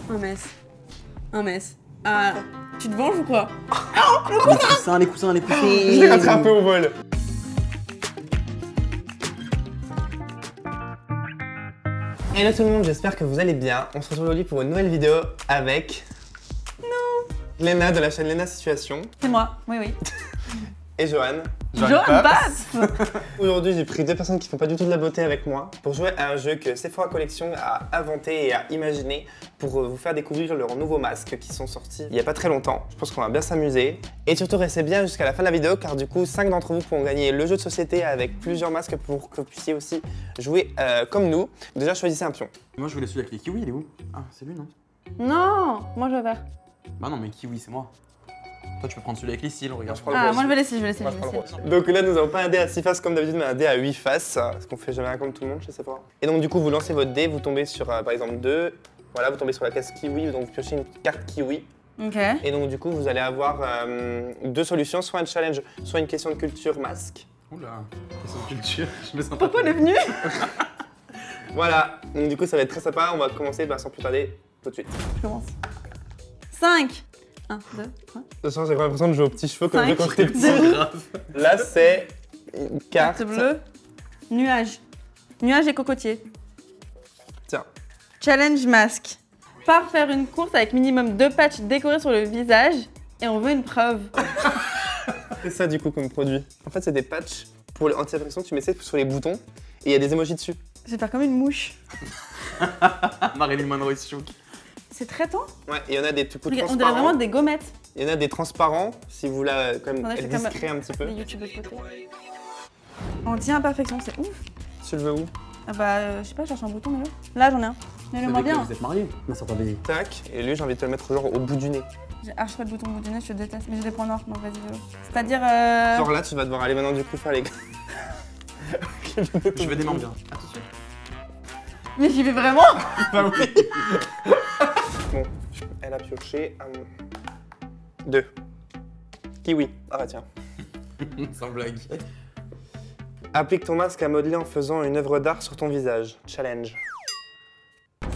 Un mess. Un mess. Ah, tu te venges ou quoi? Les coussins. Je l'ai rattrapé au vol. Hello tout le monde, j'espère que vous allez bien. On se retrouve aujourd'hui pour une nouvelle vidéo avec... Léna de la chaîne Léna Situation. C'est moi, oui. Et Johan. Johan Paps. Aujourd'hui, j'ai pris deux personnes qui font pas du tout de la beauté avec moi pour jouer à un jeu que Sephora Collection a inventé et a imaginé pour vous faire découvrir leurs nouveaux masques qui sont sortis il y a pas très longtemps. Je pense qu'on va bien s'amuser. Et surtout, restez bien jusqu'à la fin de la vidéo car du coup, 5 d'entre vous pourront gagner le jeu de société avec plusieurs masques pour que vous puissiez aussi jouer comme nous. Déjà, choisissez un pion. Moi, je voulais celui avec les kiwis, il est où? Ah, c'est lui, non? Non, moi je vais faire. Bah non, mais kiwi, c'est moi. Toi, tu peux prendre celui avec les cils, regarde. Ah, moi je vais laisser, Moi, je prends le rose. Donc là, nous n'avons pas un dé à 6 faces comme d'habitude, mais un dé à 8 faces. Parce qu'on fait jamais rien comme tout le monde chez Sephora. Et donc, du coup, vous lancez votre dé, vous tombez sur par exemple 2. Voilà, vous tombez sur la case kiwi, donc vous piochez une carte kiwi. Ok. Et donc, du coup, vous allez avoir deux solutions, soit un challenge, soit une question de culture masque. Oula, question de culture, je me sens pas. Pourquoi on est venu? Voilà, donc du coup, ça va être très sympa. On va commencer sans plus tarder tout de suite. Je commence. 5. 1, 2, 3. De toute façon, j'ai l'impression de jouer aux petits cheveux comme Cinq. quand j'étais petit. C'est grave. Là, c'est une carte. Carte bleue. Nuage. Nuage et cocotier. Tiens. Challenge masque. Part faire une course avec minimum 2 patchs décorés sur le visage et on veut une preuve. C'est ça du coup comme produit. En fait, c'est des patchs pour l'anti-impression. Tu mets ça sur les boutons et il y a des emojis dessus. Je vais faire comme une mouche. Marilyn Monroe is shook. C'est très tend. Ouais, et il y en a des tout On dirait transparents. vraiment des gommettes. Il y en a des transparents si vous voulez quand même Attendez, je être fais comme discret un petit peu. Les youtubeurs de côté. Anti-imperfection, c'est ouf. Tu le veux où? Ah bah, je sais pas, je cherche un bouton, mais là j'en ai un. Mais le moins bien. Vous êtes mariés? Non, ça pas bien. Tac. Et lui, j'ai envie de te le mettre genre au bout du nez. J'ai archi pas de bouton au bout du nez, je déteste. Mais j'ai des points noirs, donc vas-y, veux. C'est-à-dire. Genre là, tu vas devoir aller maintenant du coup faire les. Je vais des membres bien. À tout de suite. Mais j'y vais vraiment. Bah oui. Bon, elle a pioché 2. Kiwi. Ah bah tiens. Sans blague. Applique ton masque à modeler en faisant une œuvre d'art sur ton visage. Challenge.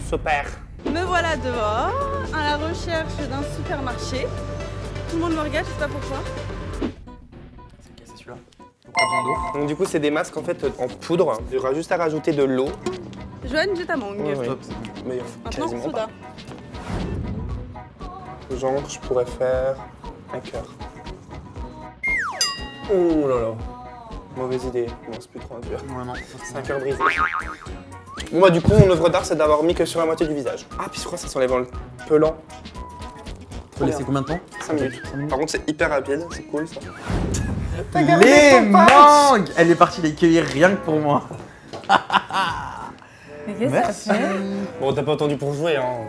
Super. Me voilà dehors, à la recherche d'un supermarché. Tout le monde me regarde, je sais pas pourquoi. C'est celui-là. Pas besoin d'eau. Donc du coup, c'est des masques en fait en poudre. Il y aura juste à rajouter de l'eau. Joanne, j'ai ta mangue. Oui. Top, c'est bon. Mais Maintenant, quasiment soda. pas. Genre, je pourrais faire un cœur. Oh là là. Mauvaise idée. Non, c'est plus trop un cœur. Ouais, non, C'est un cœur brisé. Bon bah du coup, mon œuvre d'art, c'est d'avoir mis que sur la moitié du visage. Ah, puis je crois que ça s'enlève en le pelant. Faut laisser combien de temps? 5 minutes. Par contre, c'est hyper rapide. C'est cool ça. Les mangues! Elle est partie les cueillir rien que pour moi. Mais qu'est-ce que ça fait? Bon, t'as pas attendu pour jouer, hein.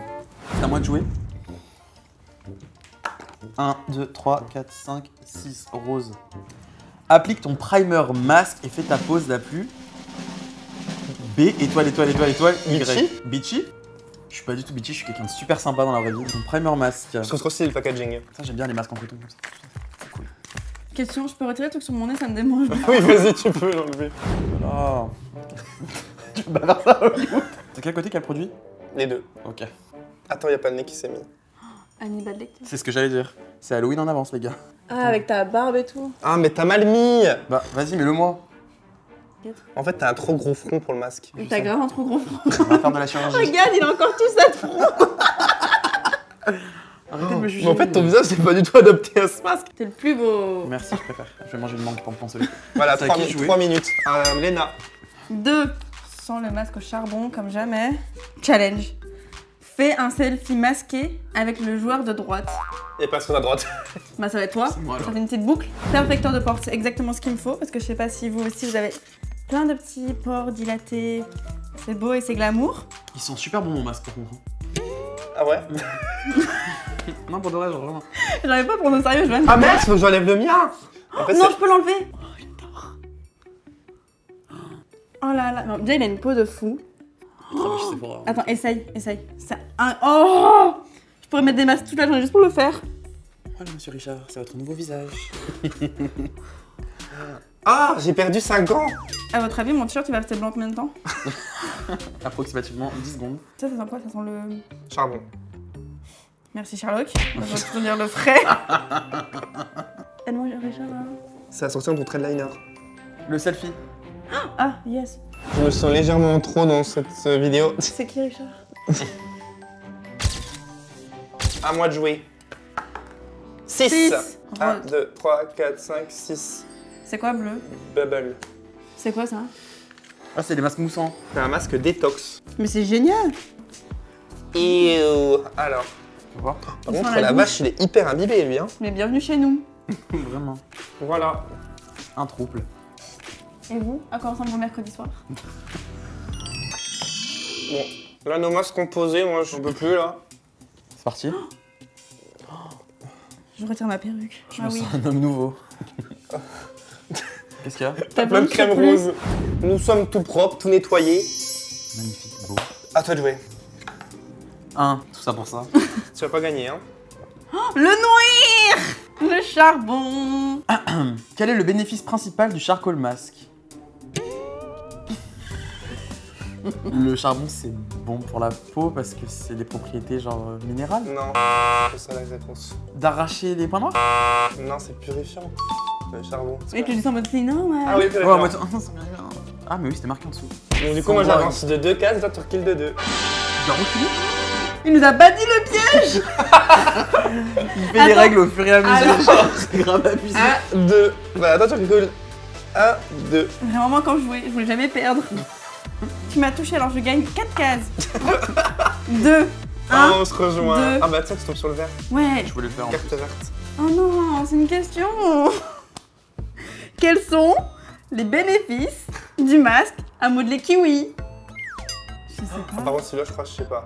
C'est à moi de jouer. 1, 2, 3, 4, 5, 6, rose. Applique ton primer masque et fais ta pose la plus. B, étoile, Y. Bitchy? Bitchy? Je suis pas du tout bitchy, je suis quelqu'un de super sympa dans la vraie vie. Ton primer masque. Je trouve trop stylé le packaging. Ça, j'aime bien les masques en coton comme ça. C'est cool. Question, je peux retirer le truc sur mon nez, ça me démange. Oui, vas-y, tu peux l'enlever. Oh. Tu peux pas faire ça, Hollywood. C'est quel côté, quel produit? Les deux. Ok. Attends, y a pas le nez qui s'est mis. Hannibal Lecter. C'est ce que j'allais dire. C'est Halloween en avance, les gars. Ah, avec ta barbe et tout. Ah, mais t'as mal mis. Bah, vas-y, mets-le moi. En fait, t'as un trop gros front pour le masque. Et t'as grave un trop gros front. On va faire de la chirurgie. Regarde, il a encore tout ça de front. Arrêtez de me juger. Mais en fait, ton visage, c'est pas du tout adapté à ce masque. T'es le plus beau. Merci, je préfère. Je vais manger une mangue pour me consoler. Voilà, C'est à 3, qui jouer 3 minutes. Léna. 2. Sans le masque au charbon, comme jamais. Challenge. Fais un selfie masqué avec le joueur de droite. Et passe sur la droite. Bah ça va être toi, C'est moi, alors. ça fait une petite boucle. Perfecteur de porte, c'est exactement ce qu'il me faut, parce que je sais pas si vous aussi vous avez plein de petits pores dilatés. C'est beau et c'est glamour. Ils sont super bons, mon masque, par contre. Ah ouais? Non, pour de vrai, genre vraiment. J'arrive pas à prendre au sérieux, Joanne. Ah merde, faut que j'enlève le mien. En fait, Non, c'est- je peux l'enlever. Oh là là, non, déjà il a une peau de fou. Je sais pas. Attends, essaye. C'est un... Oh, je pourrais mettre des masques toute la journée juste pour le faire. Voilà, monsieur Richard, c'est votre nouveau visage. Ah, j'ai perdu 5 ans. À votre avis, mon t-shirt il va rester blanc combien de temps? Approximativement 10 secondes. Ça sent quoi? Ça sent le... Charbon. Merci Sherlock. On va te dire le frais. Aide-moi, Richard. Ça a sorti dans ton trait de liner. Le selfie. Ah, yes. Je me sens légèrement trop dans cette vidéo. C'est qui Richard? À moi de jouer. 6. Six. 1, 2, 3, 4, 5, 6. C'est quoi bleu? Bubble. C'est quoi ça? Ah, c'est des masques moussants. C'est un masque détox. Mais c'est génial. Ew. Alors, Tu vois? par Ils sont contre, à la la bouche. vache, il est hyper imbibé, lui. Hein. Mais bienvenue chez nous. Vraiment. Voilà. Un trouble. Et vous? À quoi ressemble vos mercredis soirs? Bon, là, nos masques composés, moi, j'en peux plus, là. C'est parti. Je retire ma perruque. Je me sens un homme nouveau. Qu'est-ce qu'il y a? T'as Plein de crème cheveux. rose. Nous sommes tout propres, tout nettoyés. Magnifique, beau. À toi de jouer. 1. Tout ça pour ça. Tu vas pas gagner, hein. Le nourrir! Le charbon. Quel est le bénéfice principal du charcoal mask? Le charbon, c'est bon pour la peau parce que c'est des propriétés genre minérales. Non, c'est pas ça la réponse. D'arracher les points noirs? Non, c'est purifiant. Le charbon. Et tu dis ça en mode c'est non, Ah oui, Ouais, purifiant. en mode... Ah, mais oui, c'était marqué en dessous. Donc, du coup, moi, j'avance de 2 cases, toi, tu recules de 2. Je dois reculer. Il nous a pas dit le piège. Il fait les Attends. règles au fur et à mesure. Alors. Genre, c'est grave abusé. 1, 2. Voilà, toi, tu recules. 1, 2. Vraiment, moi, quand je jouais, je voulais jamais perdre. Tu m'as touché, alors je gagne 4 cases. 2. Ah, 1. on se rejoint. deux. Ah, bah, tiens, tu tombes sur le vert. Ouais. Je voulais le faire en Carte plus. verte. Oh non, c'est une question. Quels sont les bénéfices du masque à modeler kiwi? Je sais Ah, pas. par contre, celui-là, je crois, je sais pas.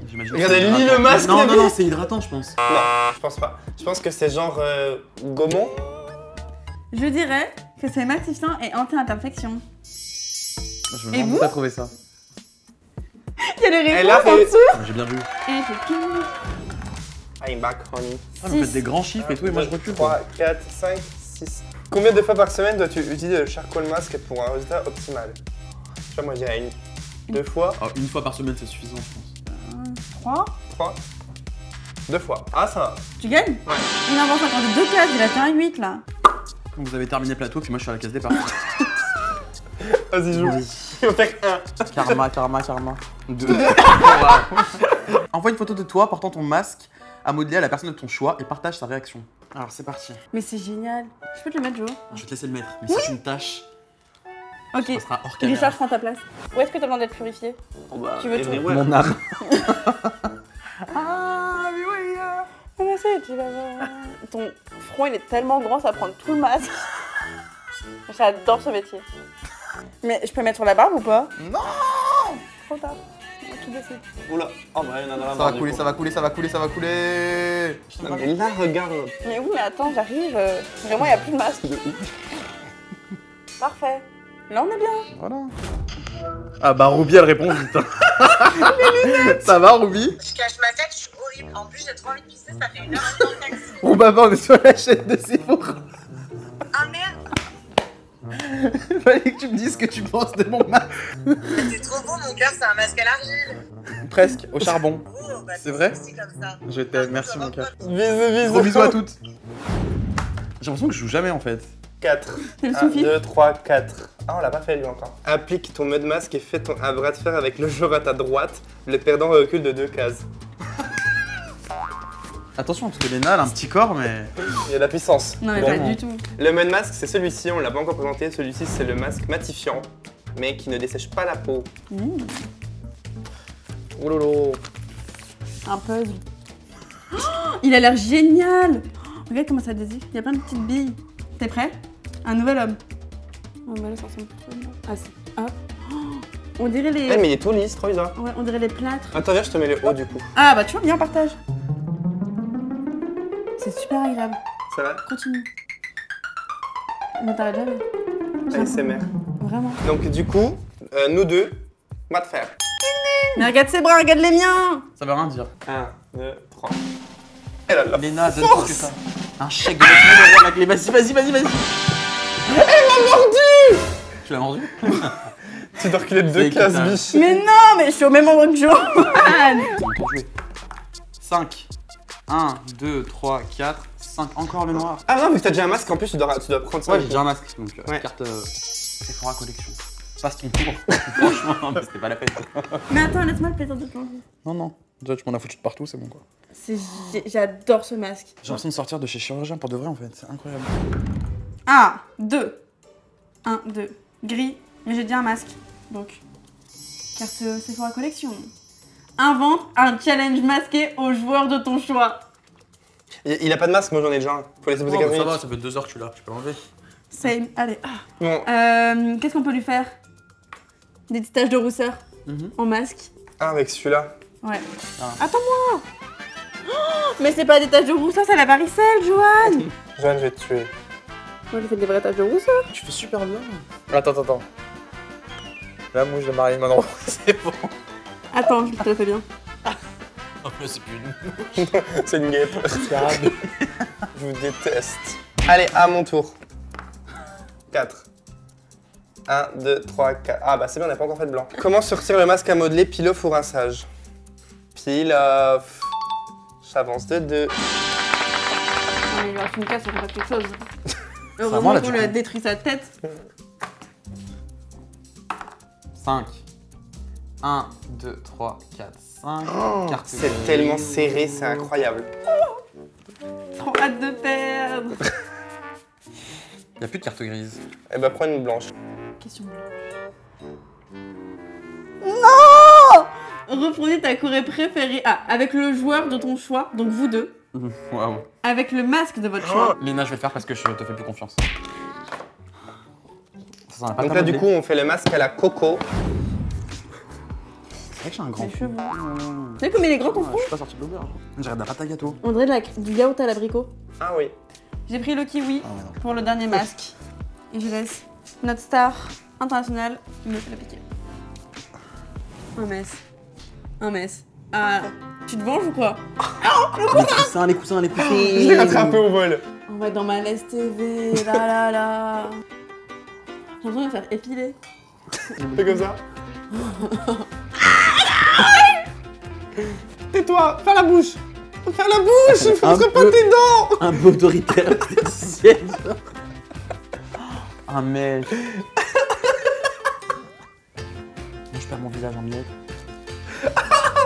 J'imagine. Regardez, que c'est lis le hydratant. masque, Non, le non, mec. non, c'est hydratant, je pense. Non, je pense pas. Je pense que c'est genre Gaumont. Je dirais que c'est matifiant et anti-imperfection. Je me Et demande vous où t'as trouvé ça. Il y a les Elle a réponses en fait- dessous. J'ai bien vu. Et c'est kiwi. I'm back, honey. Ah, vous faites des grands chiffres et tout, et moi je recule. 3, 4, 5, 6. Combien de fois par semaine dois-tu utiliser le charcoal mask pour un résultat optimal? Tu vois, moi, je dirais 2 fois, Oh, une fois par semaine, c'est suffisant, je pense. 3. 3, 2 fois. Ah, ça va. Tu gagnes? Ouais. Il en avance encore de 2 cases, il a fait un 8 là. Donc vous avez terminé le plateau, puis moi je suis à la case départ. Vas-y, joue. Il va faire 1. Karma, karma, karma. 2. Envoie une photo de toi portant ton masque à modeler à la personne de ton choix et partage sa réaction. Alors c'est parti. Mais c'est génial. Je peux te le mettre, Jo? Je vais te laisser le mettre, mais si c'est une tâche, Ok. ça sera hors caméra. Richard, prends ta place. Où est-ce que t'as besoin d'être purifié? Tu veux tout? Mon âme. Ah, mais oui. Ah, mais c'est, tu vas voir. Ton front, il est tellement grand, ça va prendre tout le masque. J'adore ce métier. Mais je peux mettre sur la barbe ou pas? Non. Trop tard. Qui décide? Oula. Oh, bah, il y en a dans la Ça va couler, ça va couler, ça va couler, ça va couler. Mais là, regarde. Mais oui, mais attends, j'arrive. Vraiment, il n'y a plus de masque. Parfait. Là, on est bien. Voilà. Ah bah Ruby elle répond vite. Ça va Ruby? Je cache ma tête, je suis horrible. En plus, j'ai trop envie de pisser, ça fait 1 heure que je suis dans le taxi. Oh bah on est sur la chaîne de Sephora. Ah merde, Fallait que tu me dises ce que tu penses de mon masque. c'est trop beau, mon cœur, c'est un masque à l'argile. Presque, au charbon. Oh, bah, C'est vrai? C'est comme ça. Je t'aime, merci mon cœur. Bisous, bisous. Gros bisous à toutes. J'ai l'impression que je joue jamais en fait. 4. C'est le 1, soufi. 2, 3, 4. Ah, on l'a pas fait lui encore. Applique ton mode masque et fais un bras de fer avec le joueur à ta droite. Le perdant recule de 2 cases. Attention parce que Léna elle a un petit corps mais... Il y a de la puissance. Non, mais Bon. pas du tout. Le mode masque, c'est celui-ci, on l'a pas encore présenté. Celui-ci, c'est le masque matifiant, mais qui ne dessèche pas la peau. Oh lolo. Un puzzle. Oh, il a l'air génial. Oh, regarde comment ça désire. Il y a plein de petites billes. T'es prêt? Un nouvel homme. Oh, mais là, ça ressemble plutôt bien. Ah, c'est... Hop. Oh, on dirait les... Eh, mais il est tout lisse, trop bizarre. Ouais, on dirait les plâtres. Attends, viens, je te mets le haut du coup. Ah, bah tu vois, bien, partage. C'est super agréable. Ça va? Continue. Mais t'arrêtes jamais. ASMR. Vraiment. Donc, du coup, nous deux, on va te faire. Mais regarde ses bras, regarde les miens. Ça veut rien dire. 1, 2, 3. Elle a de la Léna, donne force. plus que ça. Un chèque de 9 000 € à la clé. Vas-y, vas-y, vas-y, vas-y. Tu l'as mordu? Tu dois reculer de C'est 2 cases, équitable. biche. Mais non, mais je suis au même endroit que Johan. On peut jouer. 5. 1, 2, 3, 4, 5. Encore le noir. Ah non, vu que t'as déjà un masque, en plus tu dois prendre ça. Ouais, j'ai déjà un masque. Donc, Ouais. carte Sephora Collection. Passe ton tour. Franchement, c'était pas la peine. Mais attends, laisse-moi le plaisir de te l'enlever. Non. Déjà, tu m'en as foutu de partout, c'est bon quoi. J'adore ce masque. J'ai l'impression de sortir de chez chirurgien pour de vrai en fait. C'est incroyable. 1, 2. 1, 2. Gris, mais j'ai déjà un masque. Donc, carte Sephora Collection. Invente un challenge masqué aux joueurs de ton choix. Il a pas de masque, moi j'en ai déjà un. Faut laisser poser 15 minutes. ça fait 2 heures que tu l'as. Tu peux l'enlever. Same. Allez. Bon, Qu'est-ce qu'on peut lui faire? Des petites taches de rousseur en masque. un avec celui-là. Ouais. Ah. Attends-moi. Oh, mais c'est pas des taches de rousseur, c'est la varicelle, Joanne. Joanne, je vais te tuer. Moi, j'ai fait des vraies taches de rousseur. Tu fais super bien. Attends. La mouche de Marilyn Monroe, c'est bon. Attends, je te le fais bien. En plus, c'est plus une. C'est une guêpe. Je vous déteste. Allez, à mon tour. 4. 1, 2, 3, 4. Ah bah c'est bien, on n'a pas encore fait de blanc. Comment sortir le masque à modeler peel-off ou rinçage? Peel-off. J'avance de 2. Non, mais il lui reste une casse, on fait pas quelque chose. moi, Heureusement là, qu'on du lui a coup. détruit sa tête. 5. 1, 2, 3, 4, 5. Carte C'est grise. tellement serré, c'est incroyable. Trop hâte de perdre. Y'a plus de carte grise. Eh bah prends une blanche. Question blanche. Non! Reprenez ta choré préférée. Ah, avec le joueur de ton choix, donc vous deux. Waouh. Avec le masque de votre choix. Léna, je vais le faire parce que je te fais plus confiance. Ça sent la pâte Donc à là du modeler. coup on fait le masque à la coco. C'est vrai que j'ai un grand Les fou. cheveux. Tu sais comme il est grand ton Je front? suis pas sorti de l'auberge. On dirait de la pâte à gâteau. On dirait du yaourt à l'abricot. Ah oui. J'ai pris le kiwi Ah ouais, non. pour le dernier masque. Et je laisse notre star internationale me fait la piquer. Un mess. Ah, tu te venges ou quoi? Les coussins. Je l'ai rattrapé au vol. On va être dans ma laisse TV, là. J'ai l'impression de me faire épiler. Fais comme ça. Tais-toi, ferme la bouche. Ferme la bouche, Un montre pas peu. tes dents. Un peu autoritaire, esthéticienne. Un mec. Moi, je perds mon visage en miettes.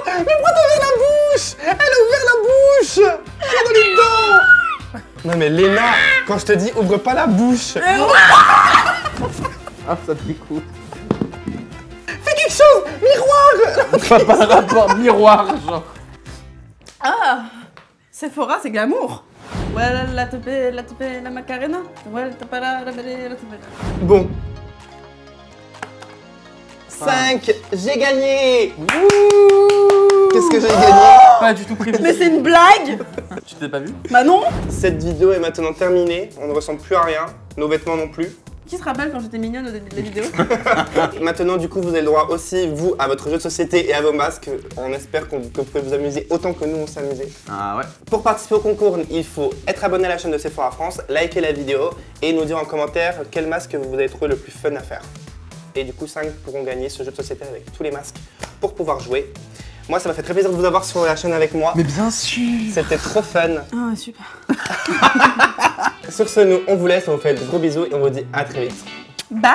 La bouche. Elle a ouvert la bouche. Elle a dans les dents. Non mais Léna, quand je te dis ouvre pas la bouche. Ah, ça te découle. Fais quelque chose. Miroir. Pas un rapport miroir, genre. Ah, Sephora, c'est glamour. Ouais, la topée, la macarena. Ouais, la belle, la topée. Bon. 5, j'ai gagné. Qu'est-ce que j'ai gagné? Pas du tout prévu. Mais c'est une blague. Tu t'es pas vu? Bah non. Cette vidéo est maintenant terminée, on ne ressemble plus à rien, nos vêtements non plus. Qui se rappelle quand j'étais mignonne au début de la vidéo? Maintenant du coup vous avez le droit aussi, vous, à votre jeu de société et à vos masques. On espère que vous pouvez vous amuser autant que nous on s'est amusé. Ah ouais. Pour participer au concours, il faut être abonné à la chaîne de Sephora France, liker la vidéo et nous dire en commentaire quel masque vous avez trouvé le plus fun à faire. Et du coup 5 pourront gagner ce jeu de société avec tous les masques pour pouvoir jouer. Moi ça m'a fait très plaisir de vous avoir sur la chaîne avec moi. Mais bien sûr. C'était trop fun. Ah, super. Sur ce, nous on vous laisse, on vous fait de gros bisous et on vous dit à très vite. Bye.